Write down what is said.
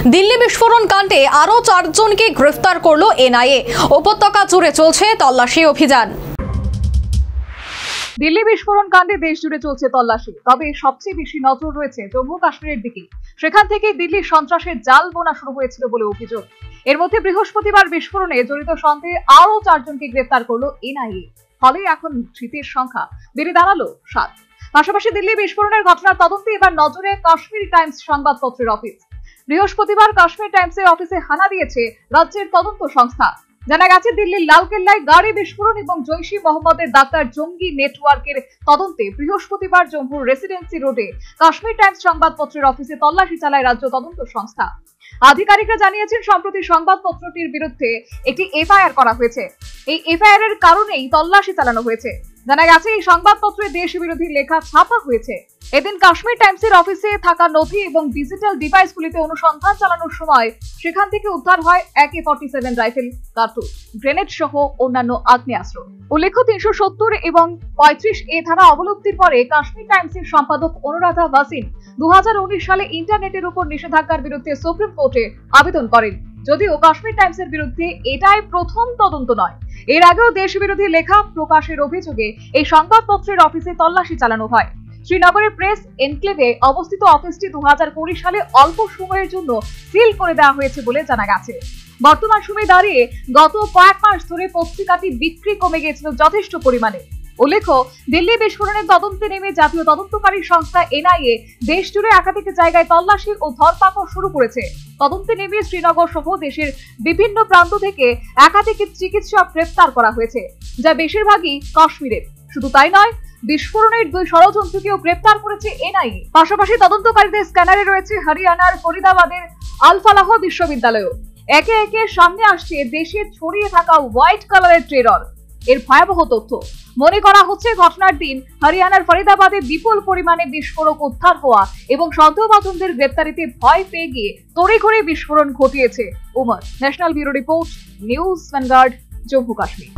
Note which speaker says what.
Speaker 1: দিল্লি বিস্ফোরণ কাণ্ডে আরো 4 জনকে গ্রেফতার করল এনআইএ। উপত্যকা জুড়ে চলছে তল্লাশি অভিযান।
Speaker 2: দিল্লি বিস্ফোরণ কাণ্ডে দেশ জুড়ে চলছে তল্লাশি, তবে সবচেয়ে বেশি নজর রয়েছে জম্মু কাশ্মীরের দিকে। সেখান থেকে দিল্লির সন্ত্রাসের জাল বোনা শুরু হয়েছিল বলে অভিযোগ। এর মধ্যে বৃহস্পতিবার বিস্ফোরণে জড়িত সন্দেহে আরো 4 জনকে গ্রেফতার করলো এনআইএ। ফলে এখন ধৃতের সংখ্যা বেড়ে দাঁড়ালো 7। পাশাপাশি দিল্লি বিস্ফোরণের ঘটনার তদন্তে এবার নজরে কাশ্মীর টাইমস সংবাদপত্রের অফিস। বৃহস্পতিবার কাশ্মীর টাইমসের অফিসে হানা দিয়েছে রাজ্যের তদন্ত সংস্থা। জানা গেছে, দিল্লির লালকেল্লায় গাড়ি বিস্ফোরণ এবং জৈশ ই মোহাম্মদের ডাক্তার জঙ্গি নেটওয়ার্কের তদন্তে বৃহস্পতিবার জম্মুর রেসিডেন্সি রোডে কাশ্মীর টাইমস সংবাদপত্রের অফিসে তল্লাশি চালায় রাজ্য তদন্ত সংস্থা। আধিকারিকরা জানিয়েছেন, সম্প্রতি সংবাদপত্রটির বিরুদ্ধে একটি এফআইআর করা হয়েছে। এই এফআইআর এর কারণেই তল্লাশি চালানো হয়েছে। জানা গেছে, এই সংবাদপত্রে দেশ বিরোধী লেখা ছাপা হয়েছে। এদিন কাশ্মীর টাইমসের অফিসে থাকা নথি এবং ডিজিটাল ডিভাইসগুলিতে অনুসন্ধান চালানোর সময় সেখান থেকে উদ্ধার হয় AK-47 রাইফেল, কার্তুজ, গ্রেনেড সহ অন্যান্য আগ্নেয়াস্ত্র। উল্লেখ্য, 370 এবং 35A ধারা অবলুপ্তির পরে কাশ্মীর টাইমসের সম্পাদক অনুরাধা ভাসিন 2019 সালে ইন্টারনেটের উপর নিষেধাজ্ঞার বিরুদ্ধে সুপ্রিম কোর্টে আবেদন করেন। যদিও কাশ্মীর টাইমসের বিরুদ্ধে এটাই প্রথম তদন্ত নয়, এর আগেও দেশ বিরোধী লেখা প্রকাশের অভিযোগে এই সংবাদপত্রের অফিসে তল্লাশি চালানো হয়। শ্রীনগরের প্রেস এনক্লেভে অবস্থিত অফিসটি 2020 সালে অল্প সময়ের জন্য সিল করে দেওয়া হয়েছে বলে জানা গেছে। বর্তমান সময়ে দাঁড়িয়ে গত কয়েক মাস ধরে পত্রিকাটি বিক্রি কমে গিয়েছিল যথেষ্ট পরিমাণে। উল্লেখ্য, দিল্লি বিস্ফোরণের তদন্তে নেমে জাতীয় তদন্তকারী সংস্থা এনআইএ দেশ জুড়ে একাধিক জায়গায় তল্লাশি ও ধরপাকড় শুরু করেছে। তদন্তে নেমে শ্রীনগর সহ দেশের বিভিন্ন প্রান্ত থেকে একাধিক চিকিৎসক গ্রেফতার করা হয়েছে, যা বেশিরভাগই কাশ্মীরের। শুধু তাই নয়, বিস্ফোরণের 2 ষড়যন্ত্রকেও গ্রেফতার করেছে এনআইএ। পাশাপাশি তদন্তকারীদের স্ক্যানারে রয়েছে হরিয়ানার ফরিদাবাদের আল ফালাহ বিশ্ববিদ্যালয়ও। একে একে সামনে আসছে দেশে ছড়িয়ে থাকা হোয়াইট কালারের টেরর এর ভয়াবহ তথ্য। মনে করা হচ্ছে, ঘটনার দিন হরিয়ানার ফরিদাবাদে বিপুল পরিমাণে বিস্ফোরক উদ্ধার হওয়া এবং সন্দেহভাজনদের গ্রেপ্তারিতে ভয় পেয়ে গিয়ে তড়িঘড়ি বিস্ফোরণ ঘটিয়েছে Umar. National bureau report, news vanguard, Jammu Kashmir.